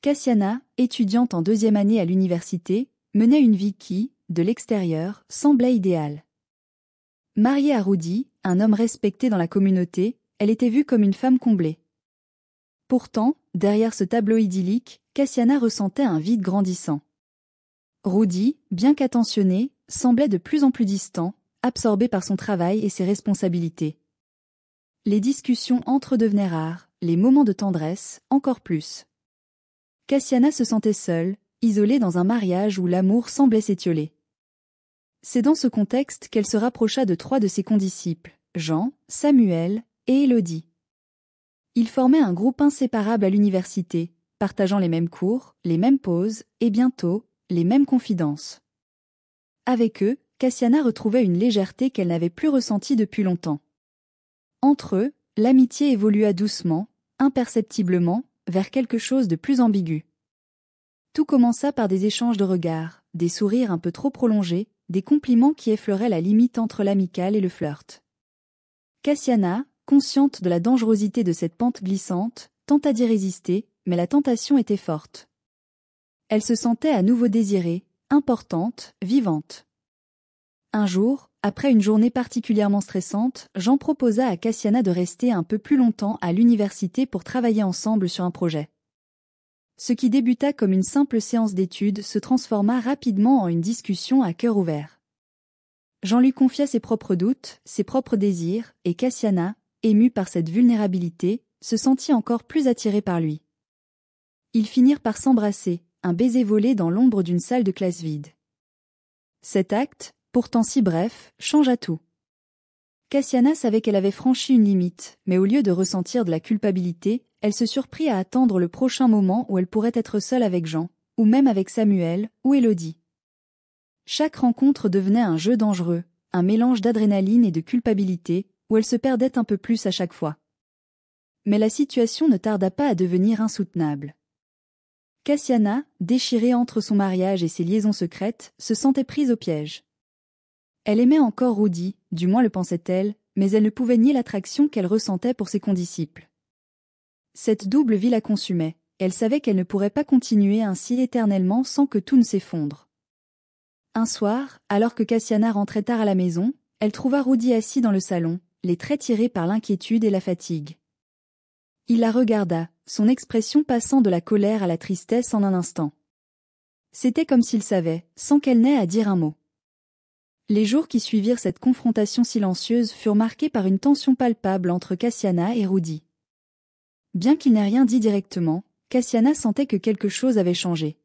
Cassiana, étudiante en deuxième année à l'université, menait une vie qui, de l'extérieur, semblait idéale. Mariée à Rudy, un homme respecté dans la communauté, elle était vue comme une femme comblée. Pourtant, derrière ce tableau idyllique, Cassiana ressentait un vide grandissant. Rudy, bien qu'attentionné, semblait de plus en plus distant, absorbé par son travail et ses responsabilités. Les discussions entre eux devenaient rares, les moments de tendresse, encore plus. Cassiana se sentait seule, isolée dans un mariage où l'amour semblait s'étioler. C'est dans ce contexte qu'elle se rapprocha de 3 de ses condisciples, Jean, Samuel et Élodie. Ils formaient un groupe inséparable à l'université, partageant les mêmes cours, les mêmes pauses, et bientôt, les mêmes confidences. Avec eux, Cassiana retrouvait une légèreté qu'elle n'avait plus ressentie depuis longtemps. Entre eux, l'amitié évolua doucement, imperceptiblement, vers quelque chose de plus ambigu. Tout commença par des échanges de regards, des sourires un peu trop prolongés, des compliments qui effleuraient la limite entre l'amical et le flirt. Cassiana, consciente de la dangerosité de cette pente glissante, tenta d'y résister, mais la tentation était forte. Elle se sentait à nouveau désirée, importante, vivante. Un jour, après une journée particulièrement stressante, Jean proposa à Cassiana de rester un peu plus longtemps à l'université pour travailler ensemble sur un projet. Ce qui débuta comme une simple séance d'études se transforma rapidement en une discussion à cœur ouvert. Jean lui confia ses propres doutes, ses propres désirs, et Cassiana, émue par cette vulnérabilité, se sentit encore plus attirée par lui. Ils finirent par s'embrasser, un baiser volé dans l'ombre d'une salle de classe vide. Cet acte, pourtant si bref, changea tout. Cassiana savait qu'elle avait franchi une limite, mais au lieu de ressentir de la culpabilité, elle se surprit à attendre le prochain moment où elle pourrait être seule avec Jean, ou même avec Samuel, ou Élodie. Chaque rencontre devenait un jeu dangereux, un mélange d'adrénaline et de culpabilité, où elle se perdait un peu plus à chaque fois. Mais la situation ne tarda pas à devenir insoutenable. Cassiana, déchirée entre son mariage et ses liaisons secrètes, se sentait prise au piège. Elle aimait encore Rudy, du moins le pensait-elle, mais elle ne pouvait nier l'attraction qu'elle ressentait pour ses condisciples. Cette double vie la consumait, elle savait qu'elle ne pourrait pas continuer ainsi éternellement sans que tout ne s'effondre. Un soir, alors que Cassiana rentrait tard à la maison, elle trouva Rudy assis dans le salon, les traits tirés par l'inquiétude et la fatigue. Il la regarda, son expression passant de la colère à la tristesse en un instant. C'était comme s'il savait, sans qu'elle n'ait à dire un mot. Les jours qui suivirent cette confrontation silencieuse furent marqués par une tension palpable entre Cassiana et Rudy. Bien qu'il n'ait rien dit directement, Cassiana sentait que quelque chose avait changé.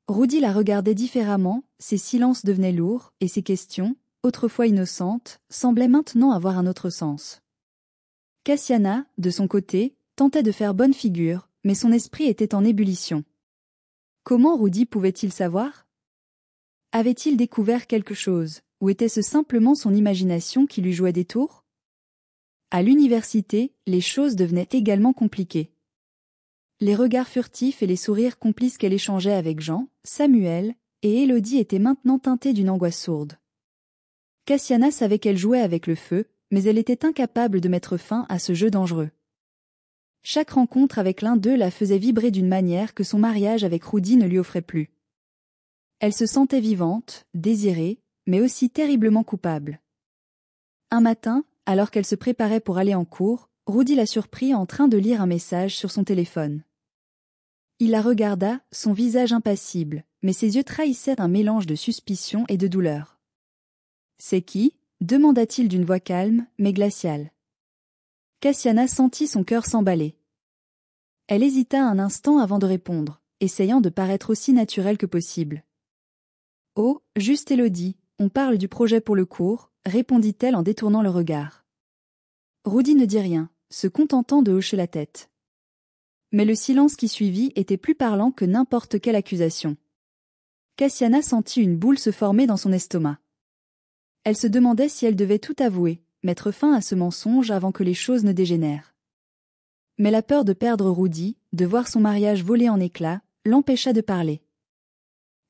Rudy la regardait différemment, ses silences devenaient lourds, et ses questions, autrefois innocentes, semblaient maintenant avoir un autre sens. Cassiana, de son côté, tentait de faire bonne figure, mais son esprit était en ébullition. Comment Rudy pouvait-il savoir? Avait-il découvert quelque chose, ou était-ce simplement son imagination qui lui jouait des tours? À l'université, les choses devenaient également compliquées. Les regards furtifs et les sourires complices qu'elle échangeait avec Jean, Samuel et Élodie étaient maintenant teintés d'une angoisse sourde. Cassiana savait qu'elle jouait avec le feu, mais elle était incapable de mettre fin à ce jeu dangereux. Chaque rencontre avec l'un d'eux la faisait vibrer d'une manière que son mariage avec Rudy ne lui offrait plus. Elle se sentait vivante, désirée, mais aussi terriblement coupable. Un matin, alors qu'elle se préparait pour aller en cours, Rudy la surprit en train de lire un message sur son téléphone. Il la regarda, son visage impassible, mais ses yeux trahissaient un mélange de suspicion et de douleur. « C'est qui ?» demanda-t-il d'une voix calme, mais glaciale. Cassiana sentit son cœur s'emballer. Elle hésita un instant avant de répondre, essayant de paraître aussi naturelle que possible. « Oh, juste Élodie, on parle du projet pour le cours », répondit-elle en détournant le regard. Rudy ne dit rien, se contentant de hocher la tête. Mais le silence qui suivit était plus parlant que n'importe quelle accusation. Cassiana sentit une boule se former dans son estomac. Elle se demandait si elle devait tout avouer, mettre fin à ce mensonge avant que les choses ne dégénèrent. Mais la peur de perdre Rudy, de voir son mariage voler en éclats, l'empêcha de parler.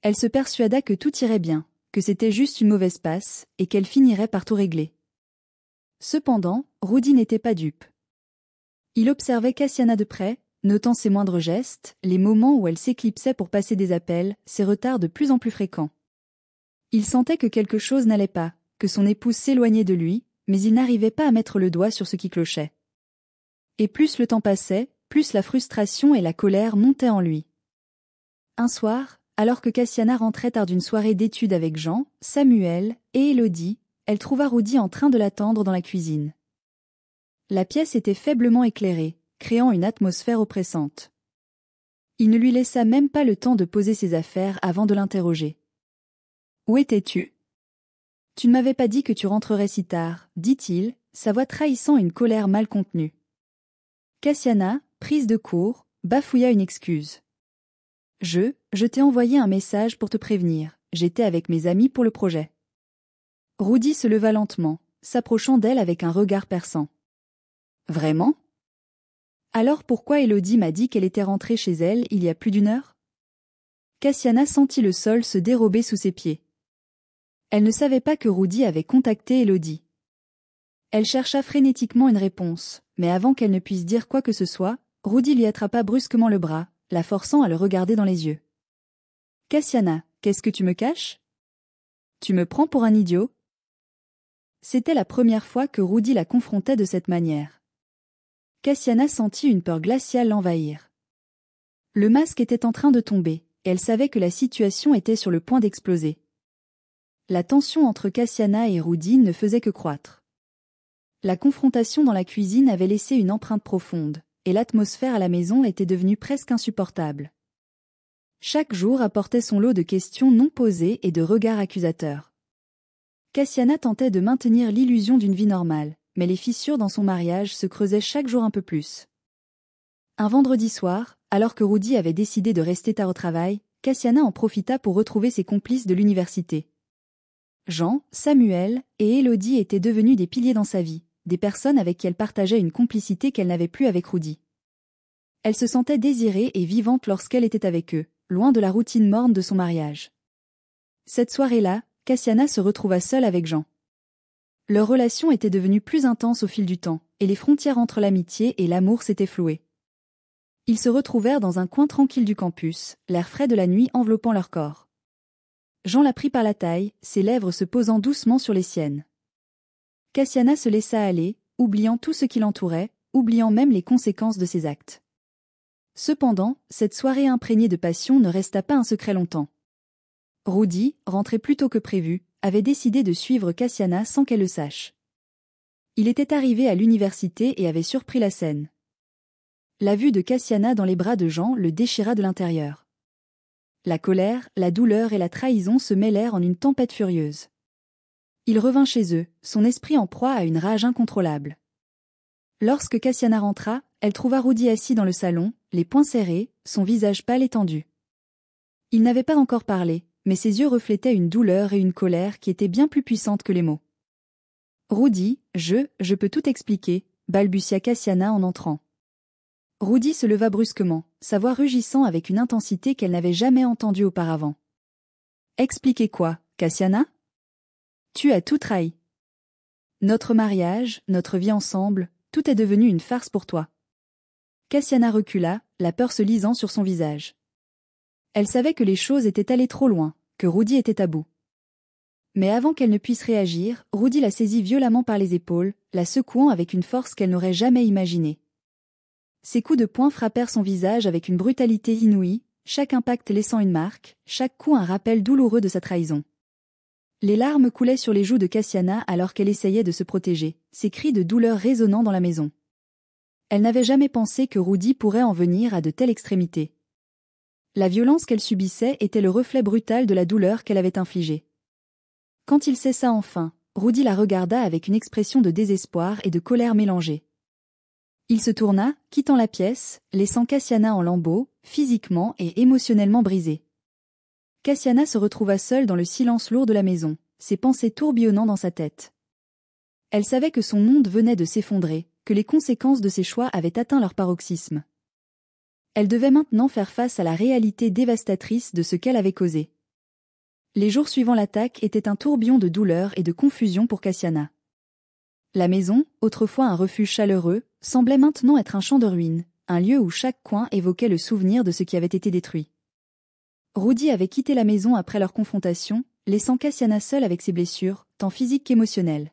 Elle se persuada que tout irait bien, que c'était juste une mauvaise passe, et qu'elle finirait par tout régler. Cependant, Rudy n'était pas dupe. Il observait Cassiana de près, notant ses moindres gestes, les moments où elle s'éclipsait pour passer des appels, ses retards de plus en plus fréquents. Il sentait que quelque chose n'allait pas, que son épouse s'éloignait de lui, mais il n'arrivait pas à mettre le doigt sur ce qui clochait. Et plus le temps passait, plus la frustration et la colère montaient en lui. Un soir, alors que Cassiana rentrait tard d'une soirée d'études avec Jean, Samuel et Élodie, elle trouva Rudy en train de l'attendre dans la cuisine. La pièce était faiblement éclairée, créant une atmosphère oppressante. Il ne lui laissa même pas le temps de poser ses affaires avant de l'interroger. « Où étais-tu ? Tu ne m'avais pas dit que tu rentrerais si tard, dit-il, sa voix trahissant une colère mal contenue. Cassiana, prise de court, bafouilla une excuse. Je t'ai envoyé un message pour te prévenir, j'étais avec mes amis pour le projet. Rudy se leva lentement, s'approchant d'elle avec un regard perçant. Vraiment ? Alors pourquoi Élodie m'a dit qu'elle était rentrée chez elle il y a plus d'une heure ? Cassiana sentit le sol se dérober sous ses pieds. Elle ne savait pas que Rudy avait contacté Élodie. Elle chercha frénétiquement une réponse, mais avant qu'elle ne puisse dire quoi que ce soit, Rudy lui attrapa brusquement le bras, la forçant à le regarder dans les yeux. « Cassiana, qu'est-ce que tu me caches ? Tu me prends pour un idiot ?» C'était la première fois que Rudy la confrontait de cette manière. Cassiana sentit une peur glaciale l'envahir. Le masque était en train de tomber, et elle savait que la situation était sur le point d'exploser. La tension entre Cassiana et Rudy ne faisait que croître. La confrontation dans la cuisine avait laissé une empreinte profonde, et l'atmosphère à la maison était devenue presque insupportable. Chaque jour apportait son lot de questions non posées et de regards accusateurs. Cassiana tentait de maintenir l'illusion d'une vie normale, mais les fissures dans son mariage se creusaient chaque jour un peu plus. Un vendredi soir, alors que Rudy avait décidé de rester tard au travail, Cassiana en profita pour retrouver ses complices de l'université. Jean, Samuel et Élodie étaient devenus des piliers dans sa vie, des personnes avec qui elle partageait une complicité qu'elle n'avait plus avec Rudy. Elle se sentait désirée et vivante lorsqu'elle était avec eux, loin de la routine morne de son mariage. Cette soirée-là, Cassiana se retrouva seule avec Jean. Leur relation était devenue plus intense au fil du temps, et les frontières entre l'amitié et l'amour s'étaient flouées. Ils se retrouvèrent dans un coin tranquille du campus, l'air frais de la nuit enveloppant leur corps. Jean la prit par la taille, ses lèvres se posant doucement sur les siennes. Cassiana se laissa aller, oubliant tout ce qui l'entourait, oubliant même les conséquences de ses actes. Cependant, cette soirée imprégnée de passion ne resta pas un secret longtemps. Rudy, rentré plus tôt que prévu, avait décidé de suivre Cassiana sans qu'elle le sache. Il était arrivé à l'université et avait surpris la scène. La vue de Cassiana dans les bras de Jean le déchira de l'intérieur. La colère, la douleur et la trahison se mêlèrent en une tempête furieuse. Il revint chez eux, son esprit en proie à une rage incontrôlable. Lorsque Cassiana rentra, elle trouva Rudy assis dans le salon, les poings serrés, son visage pâle et tendu. Il n'avait pas encore parlé, mais ses yeux reflétaient une douleur et une colère qui étaient bien plus puissantes que les mots. « Rudy, je peux tout expliquer », balbutia Cassiana en entrant. Rudy se leva brusquement, sa voix rugissant avec une intensité qu'elle n'avait jamais entendue auparavant. « Expliquer quoi, Cassiana ? Tu as tout trahi. Notre mariage, notre vie ensemble, tout est devenu une farce pour toi. » Cassiana recula, la peur se lisant sur son visage. Elle savait que les choses étaient allées trop loin, que Rudy était à bout. Mais avant qu'elle ne puisse réagir, Rudy la saisit violemment par les épaules, la secouant avec une force qu'elle n'aurait jamais imaginée. Ses coups de poing frappèrent son visage avec une brutalité inouïe, chaque impact laissant une marque, chaque coup un rappel douloureux de sa trahison. Les larmes coulaient sur les joues de Cassiana alors qu'elle essayait de se protéger, ses cris de douleur résonnant dans la maison. Elle n'avait jamais pensé que Rudy pourrait en venir à de telles extrémités. La violence qu'elle subissait était le reflet brutal de la douleur qu'elle avait infligée. Quand il cessa enfin, Rudy la regarda avec une expression de désespoir et de colère mélangée. Il se tourna, quittant la pièce, laissant Cassiana en lambeaux, physiquement et émotionnellement brisée. Cassiana se retrouva seule dans le silence lourd de la maison, ses pensées tourbillonnant dans sa tête. Elle savait que son monde venait de s'effondrer, que les conséquences de ses choix avaient atteint leur paroxysme. Elle devait maintenant faire face à la réalité dévastatrice de ce qu'elle avait causé. Les jours suivant l'attaque étaient un tourbillon de douleur et de confusion pour Cassiana. La maison, autrefois un refuge chaleureux, semblait maintenant être un champ de ruines, un lieu où chaque coin évoquait le souvenir de ce qui avait été détruit. Rudy avait quitté la maison après leur confrontation, laissant Cassiana seule avec ses blessures, tant physiques qu'émotionnelles.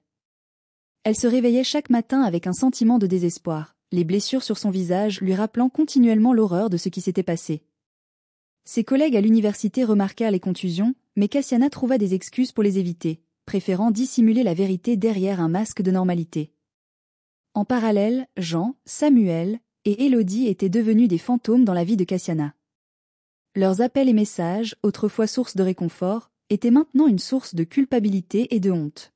Elle se réveillait chaque matin avec un sentiment de désespoir, les blessures sur son visage lui rappelant continuellement l'horreur de ce qui s'était passé. Ses collègues à l'université remarquèrent les contusions, mais Cassiana trouva des excuses pour les éviter, préférant dissimuler la vérité derrière un masque de normalité. En parallèle, Jean, Samuel et Élodie étaient devenus des fantômes dans la vie de Cassiana. Leurs appels et messages, autrefois source de réconfort, étaient maintenant une source de culpabilité et de honte.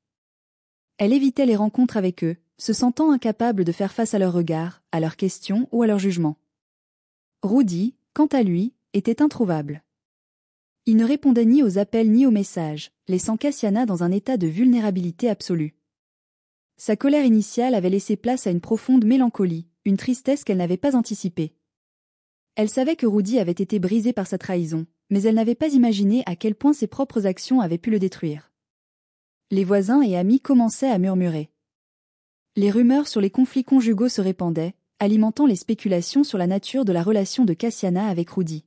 Elle évitait les rencontres avec eux, se sentant incapable de faire face à leurs regards, à leurs questions ou à leurs jugements. Rudy, quant à lui, était introuvable. Il ne répondait ni aux appels ni aux messages, laissant Cassiana dans un état de vulnérabilité absolue. Sa colère initiale avait laissé place à une profonde mélancolie, une tristesse qu'elle n'avait pas anticipée. Elle savait que Rudy avait été brisé par sa trahison, mais elle n'avait pas imaginé à quel point ses propres actions avaient pu le détruire. Les voisins et amis commençaient à murmurer. Les rumeurs sur les conflits conjugaux se répandaient, alimentant les spéculations sur la nature de la relation de Cassiana avec Rudy.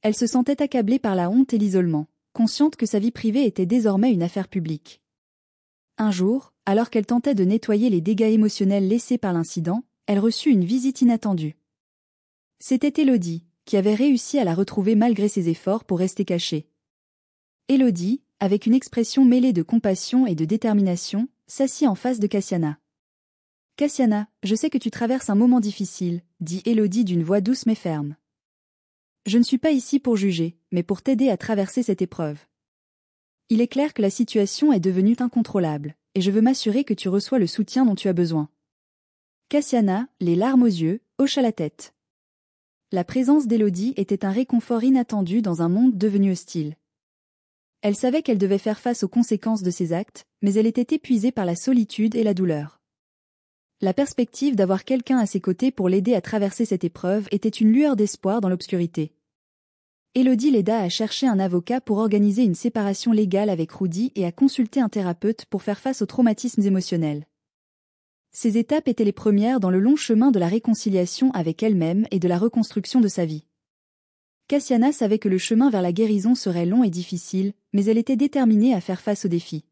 Elle se sentait accablée par la honte et l'isolement, consciente que sa vie privée était désormais une affaire publique. Un jour, alors qu'elle tentait de nettoyer les dégâts émotionnels laissés par l'incident, elle reçut une visite inattendue. C'était Élodie, qui avait réussi à la retrouver malgré ses efforts pour rester cachée. Élodie, avec une expression mêlée de compassion et de détermination, s'assit en face de Cassiana. « Cassiana, je sais que tu traverses un moment difficile, » dit Élodie d'une voix douce mais ferme. « Je ne suis pas ici pour juger, mais pour t'aider à traverser cette épreuve. Il est clair que la situation est devenue incontrôlable, et je veux m'assurer que tu reçois le soutien dont tu as besoin. » Cassiana, les larmes aux yeux, hocha la tête. La présence d'Élodie était un réconfort inattendu dans un monde devenu hostile. Elle savait qu'elle devait faire face aux conséquences de ses actes, mais elle était épuisée par la solitude et la douleur. La perspective d'avoir quelqu'un à ses côtés pour l'aider à traverser cette épreuve était une lueur d'espoir dans l'obscurité. Élodie l'aida à chercher un avocat pour organiser une séparation légale avec Rudy et à consulter un thérapeute pour faire face aux traumatismes émotionnels. Ces étapes étaient les premières dans le long chemin de la réconciliation avec elle-même et de la reconstruction de sa vie. Cassiana savait que le chemin vers la guérison serait long et difficile, mais elle était déterminée à faire face aux défis.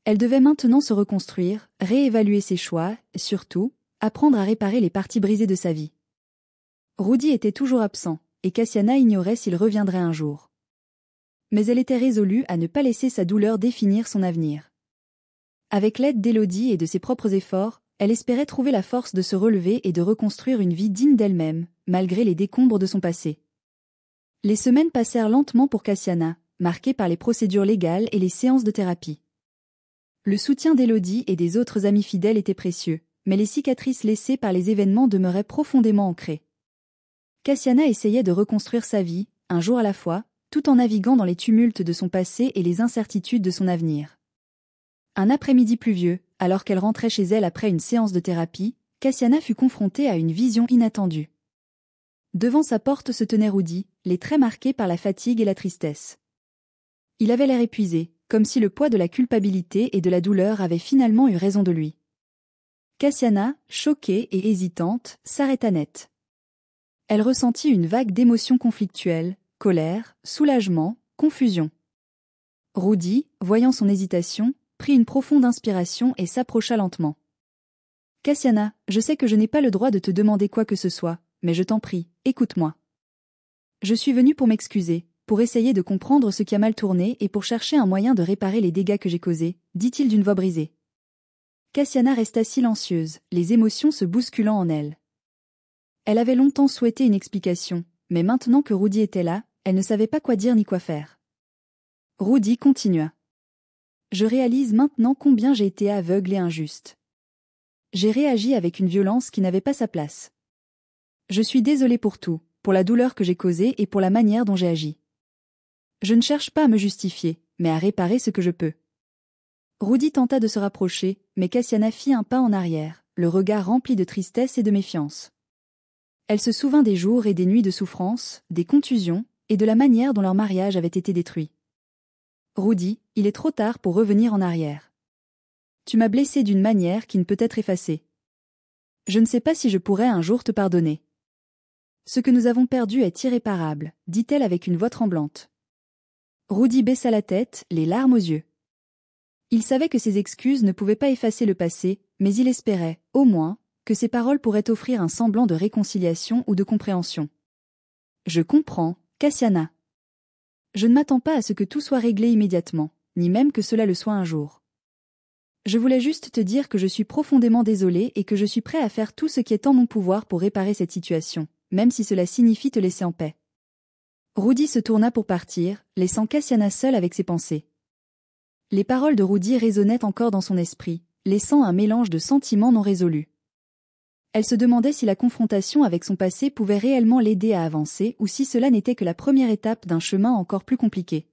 Elle devait maintenant se reconstruire, réévaluer ses choix, et surtout, apprendre à réparer les parties brisées de sa vie. Rudy était toujours absent, et Cassiana ignorait s'il reviendrait un jour. Mais elle était résolue à ne pas laisser sa douleur définir son avenir. Avec l'aide d'Élodie et de ses propres efforts, elle espérait trouver la force de se relever et de reconstruire une vie digne d'elle-même, malgré les décombres de son passé. Les semaines passèrent lentement pour Cassiana, marquées par les procédures légales et les séances de thérapie. Le soutien d'Élodie et des autres amis fidèles était précieux, mais les cicatrices laissées par les événements demeuraient profondément ancrées. Cassiana essayait de reconstruire sa vie, un jour à la fois, tout en naviguant dans les tumultes de son passé et les incertitudes de son avenir. Un après-midi pluvieux, alors qu'elle rentrait chez elle après une séance de thérapie, Cassiana fut confrontée à une vision inattendue. Devant sa porte se tenait Rudy, les traits marqués par la fatigue et la tristesse. Il avait l'air épuisé, comme si le poids de la culpabilité et de la douleur avait finalement eu raison de lui. Cassiana, choquée et hésitante, s'arrêta net. Elle ressentit une vague d'émotions conflictuelles, colère, soulagement, confusion. Rudy, voyant son hésitation, prit une profonde inspiration et s'approcha lentement. « Cassiana, je sais que je n'ai pas le droit de te demander quoi que ce soit, mais je t'en prie, écoute-moi. Je suis venue pour m'excuser, pour essayer de comprendre ce qui a mal tourné et pour chercher un moyen de réparer les dégâts que j'ai causés, » dit-il d'une voix brisée. Cassiana resta silencieuse, les émotions se bousculant en elle. Elle avait longtemps souhaité une explication, mais maintenant que Rudy était là, elle ne savait pas quoi dire ni quoi faire. Rudy continua. « Je réalise maintenant combien j'ai été aveugle et injuste. J'ai réagi avec une violence qui n'avait pas sa place. Je suis désolée pour tout, pour la douleur que j'ai causée et pour la manière dont j'ai agi. Je ne cherche pas à me justifier, mais à réparer ce que je peux. » Rudy tenta de se rapprocher, mais Cassiana fit un pas en arrière, le regard rempli de tristesse et de méfiance. Elle se souvint des jours et des nuits de souffrance, des contusions, et de la manière dont leur mariage avait été détruit. « Rudy, il est trop tard pour revenir en arrière. Tu m'as blessée d'une manière qui ne peut être effacée. Je ne sais pas si je pourrai un jour te pardonner. Ce que nous avons perdu est irréparable, dit-elle avec une voix tremblante. Rudy baissa la tête, les larmes aux yeux. Il savait que ses excuses ne pouvaient pas effacer le passé, mais il espérait, au moins, que ses paroles pourraient offrir un semblant de réconciliation ou de compréhension. Je comprends, Cassiana. Je ne m'attends pas à ce que tout soit réglé immédiatement, ni même que cela le soit un jour. Je voulais juste te dire que je suis profondément désolée et que je suis prêt à faire tout ce qui est en mon pouvoir pour réparer cette situation, même si cela signifie te laisser en paix. Rudy se tourna pour partir, laissant Cassiana seule avec ses pensées. Les paroles de Rudy résonnaient encore dans son esprit, laissant un mélange de sentiments non résolus. Elle se demandait si la confrontation avec son passé pouvait réellement l'aider à avancer ou si cela n'était que la première étape d'un chemin encore plus compliqué.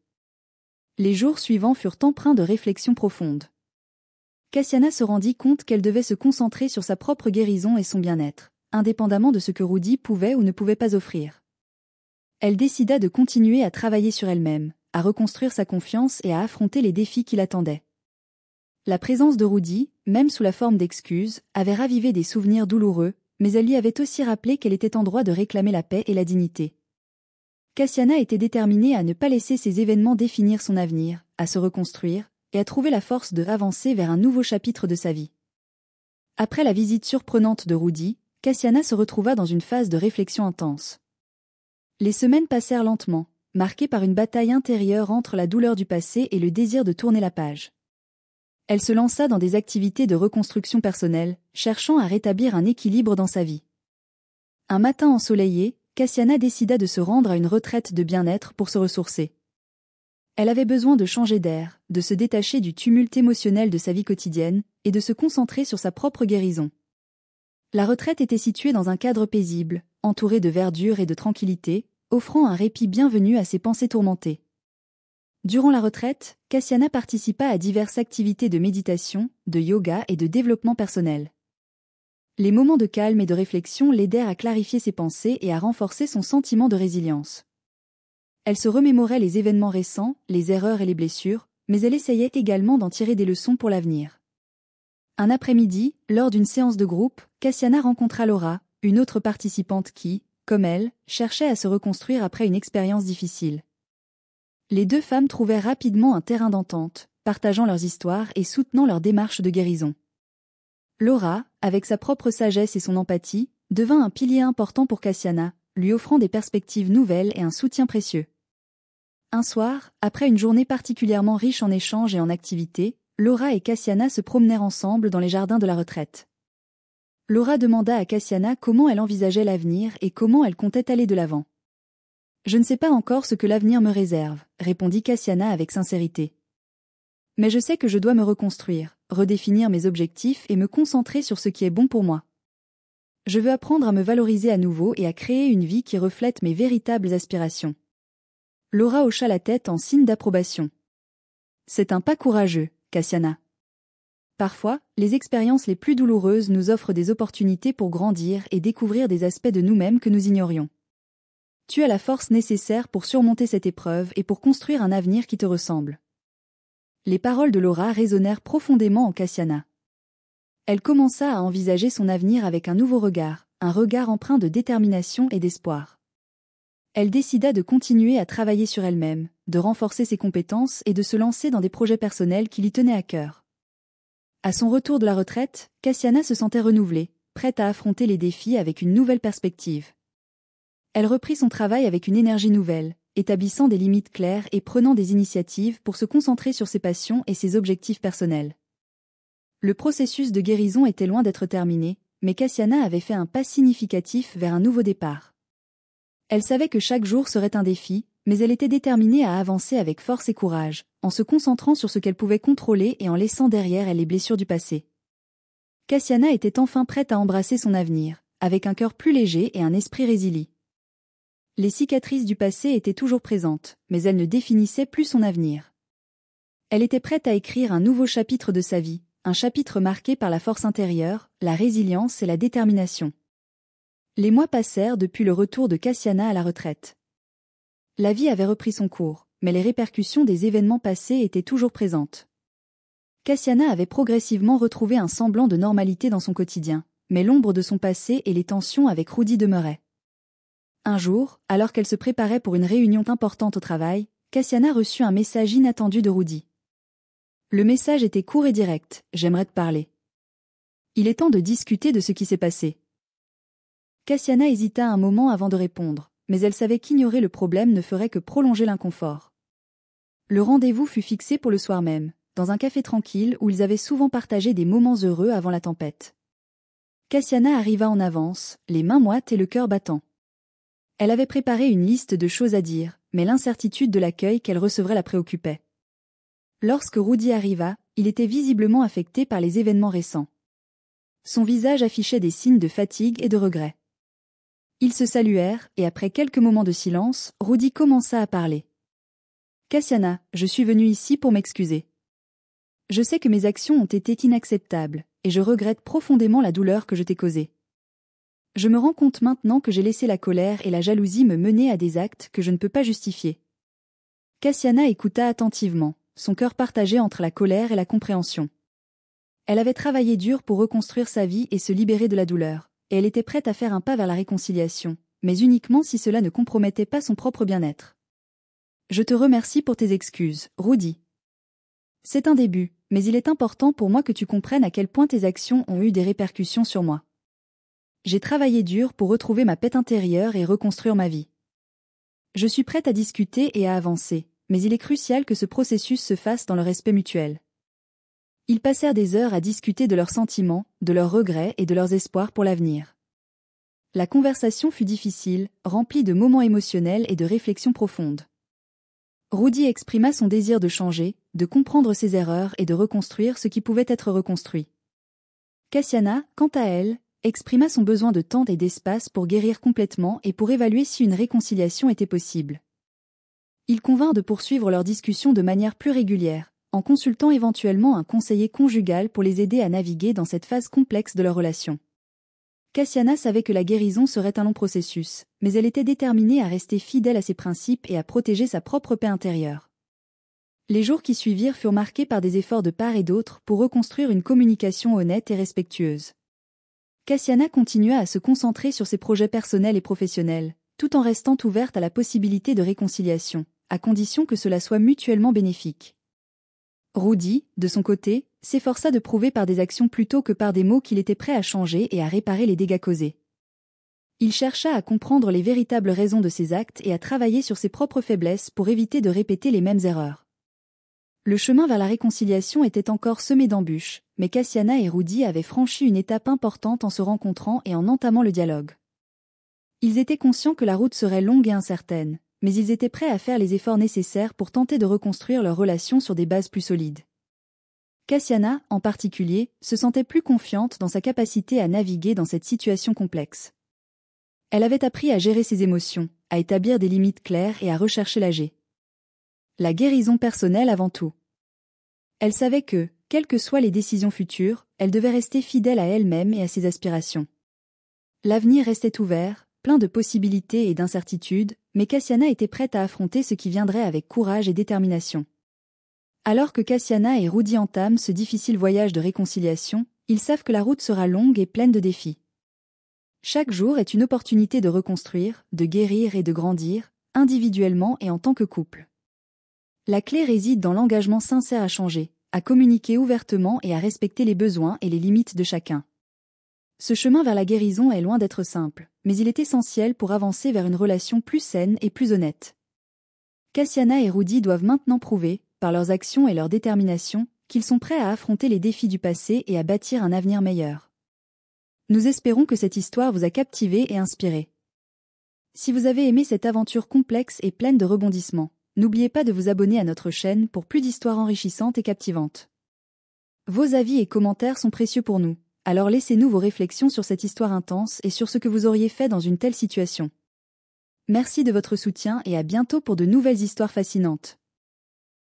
Les jours suivants furent empreints de réflexions profondes. Cassiana se rendit compte qu'elle devait se concentrer sur sa propre guérison et son bien-être, indépendamment de ce que Rudy pouvait ou ne pouvait pas offrir. Elle décida de continuer à travailler sur elle-même, à reconstruire sa confiance et à affronter les défis qui l'attendaient. La présence de Rudy, même sous la forme d'excuses, avait ravivé des souvenirs douloureux, mais elle lui avait aussi rappelé qu'elle était en droit de réclamer la paix et la dignité. Cassiana était déterminée à ne pas laisser ces événements définir son avenir, à se reconstruire, et à trouver la force de avancer vers un nouveau chapitre de sa vie. Après la visite surprenante de Rudy, Cassiana se retrouva dans une phase de réflexion intense. Les semaines passèrent lentement, marquées par une bataille intérieure entre la douleur du passé et le désir de tourner la page. Elle se lança dans des activités de reconstruction personnelle, cherchant à rétablir un équilibre dans sa vie. Un matin ensoleillé, Cassiana décida de se rendre à une retraite de bien-être pour se ressourcer. Elle avait besoin de changer d'air, de se détacher du tumulte émotionnel de sa vie quotidienne, et de se concentrer sur sa propre guérison. La retraite était située dans un cadre paisible, entouré de verdure et de tranquillité, offrant un répit bienvenu à ses pensées tourmentées. Durant la retraite, Cassiana participa à diverses activités de méditation, de yoga et de développement personnel. Les moments de calme et de réflexion l'aidèrent à clarifier ses pensées et à renforcer son sentiment de résilience. Elle se remémorait les événements récents, les erreurs et les blessures, mais elle essayait également d'en tirer des leçons pour l'avenir. Un après-midi, lors d'une séance de groupe, Cassiana rencontra Laura, une autre participante qui, comme elle, cherchait à se reconstruire après une expérience difficile. Les deux femmes trouvèrent rapidement un terrain d'entente, partageant leurs histoires et soutenant leur démarche de guérison. Laura, avec sa propre sagesse et son empathie, devint un pilier important pour Cassiana, lui offrant des perspectives nouvelles et un soutien précieux. Un soir, après une journée particulièrement riche en échanges et en activités, Laura et Cassiana se promenèrent ensemble dans les jardins de la retraite. Laura demanda à Cassiana comment elle envisageait l'avenir et comment elle comptait aller de l'avant. « Je ne sais pas encore ce que l'avenir me réserve », répondit Cassiana avec sincérité. « Mais je sais que je dois me reconstruire, redéfinir mes objectifs et me concentrer sur ce qui est bon pour moi. Je veux apprendre à me valoriser à nouveau et à créer une vie qui reflète mes véritables aspirations. » Laura hocha la tête en signe d'approbation. « C'est un pas courageux, Cassiana. Parfois, les expériences les plus douloureuses nous offrent des opportunités pour grandir et découvrir des aspects de nous-mêmes que nous ignorions. Tu as la force nécessaire pour surmonter cette épreuve et pour construire un avenir qui te ressemble. » Les paroles de Laura résonnèrent profondément en Cassiana. Elle commença à envisager son avenir avec un nouveau regard, un regard empreint de détermination et d'espoir. Elle décida de continuer à travailler sur elle-même, de renforcer ses compétences et de se lancer dans des projets personnels qui lui tenaient à cœur. À son retour de la retraite, Cassiana se sentait renouvelée, prête à affronter les défis avec une nouvelle perspective. Elle reprit son travail avec une énergie nouvelle, établissant des limites claires et prenant des initiatives pour se concentrer sur ses passions et ses objectifs personnels. Le processus de guérison était loin d'être terminé, mais Cassiana avait fait un pas significatif vers un nouveau départ. Elle savait que chaque jour serait un défi, mais elle était déterminée à avancer avec force et courage, en se concentrant sur ce qu'elle pouvait contrôler et en laissant derrière elle les blessures du passé. Cassiana était enfin prête à embrasser son avenir, avec un cœur plus léger et un esprit résilient. Les cicatrices du passé étaient toujours présentes, mais elles ne définissaient plus son avenir. Elle était prête à écrire un nouveau chapitre de sa vie, un chapitre marqué par la force intérieure, la résilience et la détermination. Les mois passèrent depuis le retour de Cassiana à la retraite. La vie avait repris son cours, mais les répercussions des événements passés étaient toujours présentes. Cassiana avait progressivement retrouvé un semblant de normalité dans son quotidien, mais l'ombre de son passé et les tensions avec Rudy demeuraient. Un jour, alors qu'elle se préparait pour une réunion importante au travail, Cassiana reçut un message inattendu de Rudy. Le message était court et direct: « J'aimerais te parler. Il est temps de discuter de ce qui s'est passé. » Cassiana hésita un moment avant de répondre, mais elle savait qu'ignorer le problème ne ferait que prolonger l'inconfort. Le rendez-vous fut fixé pour le soir même, dans un café tranquille où ils avaient souvent partagé des moments heureux avant la tempête. Cassiana arriva en avance, les mains moites et le cœur battant. Elle avait préparé une liste de choses à dire, mais l'incertitude de l'accueil qu'elle recevrait la préoccupait. Lorsque Rudy arriva, il était visiblement affecté par les événements récents. Son visage affichait des signes de fatigue et de regret. Ils se saluèrent, et après quelques moments de silence, Rudy commença à parler. « Cassiana, je suis venu ici pour m'excuser. Je sais que mes actions ont été inacceptables, et je regrette profondément la douleur que je t'ai causée. Je me rends compte maintenant que j'ai laissé la colère et la jalousie me mener à des actes que je ne peux pas justifier. » Cassiana écouta attentivement, son cœur partagé entre la colère et la compréhension. Elle avait travaillé dur pour reconstruire sa vie et se libérer de la douleur, et elle était prête à faire un pas vers la réconciliation, mais uniquement si cela ne compromettait pas son propre bien-être. « Je te remercie pour tes excuses, Rudy. C'est un début, mais il est important pour moi que tu comprennes à quel point tes actions ont eu des répercussions sur moi. J'ai travaillé dur pour retrouver ma paix intérieure et reconstruire ma vie. Je suis prête à discuter et à avancer, mais il est crucial que ce processus se fasse dans le respect mutuel. » Ils passèrent des heures à discuter de leurs sentiments, de leurs regrets et de leurs espoirs pour l'avenir. La conversation fut difficile, remplie de moments émotionnels et de réflexions profondes. Rudy exprima son désir de changer, de comprendre ses erreurs et de reconstruire ce qui pouvait être reconstruit. Cassiana, quant à elle, exprima son besoin de temps et d'espace pour guérir complètement et pour évaluer si une réconciliation était possible. Ils convinrent de poursuivre leur discussion de manière plus régulière, en consultant éventuellement un conseiller conjugal pour les aider à naviguer dans cette phase complexe de leur relation. Cassiana savait que la guérison serait un long processus, mais elle était déterminée à rester fidèle à ses principes et à protéger sa propre paix intérieure. Les jours qui suivirent furent marqués par des efforts de part et d'autre pour reconstruire une communication honnête et respectueuse. Cassiana continua à se concentrer sur ses projets personnels et professionnels, tout en restant ouverte à la possibilité de réconciliation, à condition que cela soit mutuellement bénéfique. Rudy, de son côté, s'efforça de prouver par des actions plutôt que par des mots qu'il était prêt à changer et à réparer les dégâts causés. Il chercha à comprendre les véritables raisons de ses actes et à travailler sur ses propres faiblesses pour éviter de répéter les mêmes erreurs. Le chemin vers la réconciliation était encore semé d'embûches, mais Cassiana et Rudy avaient franchi une étape importante en se rencontrant et en entamant le dialogue. Ils étaient conscients que la route serait longue et incertaine, mais ils étaient prêts à faire les efforts nécessaires pour tenter de reconstruire leur relation sur des bases plus solides. Cassiana, en particulier, se sentait plus confiante dans sa capacité à naviguer dans cette situation complexe. Elle avait appris à gérer ses émotions, à établir des limites claires et à rechercher la guérison personnelle avant tout. Elle savait que, quelles que soient les décisions futures, elle devait rester fidèle à elle-même et à ses aspirations. L'avenir restait ouvert, plein de possibilités et d'incertitudes, mais Cassiana était prête à affronter ce qui viendrait avec courage et détermination. Alors que Cassiana et Rudy entament ce difficile voyage de réconciliation, ils savent que la route sera longue et pleine de défis. Chaque jour est une opportunité de reconstruire, de guérir et de grandir, individuellement et en tant que couple. La clé réside dans l'engagement sincère à changer, à communiquer ouvertement et à respecter les besoins et les limites de chacun. Ce chemin vers la guérison est loin d'être simple, mais il est essentiel pour avancer vers une relation plus saine et plus honnête. Cassiana et Rudy doivent maintenant prouver, par leurs actions et leur détermination, qu'ils sont prêts à affronter les défis du passé et à bâtir un avenir meilleur. Nous espérons que cette histoire vous a captivé et inspiré. Si vous avez aimé cette aventure complexe et pleine de rebondissements, n'oubliez pas de vous abonner à notre chaîne pour plus d'histoires enrichissantes et captivantes. Vos avis et commentaires sont précieux pour nous, alors laissez-nous vos réflexions sur cette histoire intense et sur ce que vous auriez fait dans une telle situation. Merci de votre soutien et à bientôt pour de nouvelles histoires fascinantes.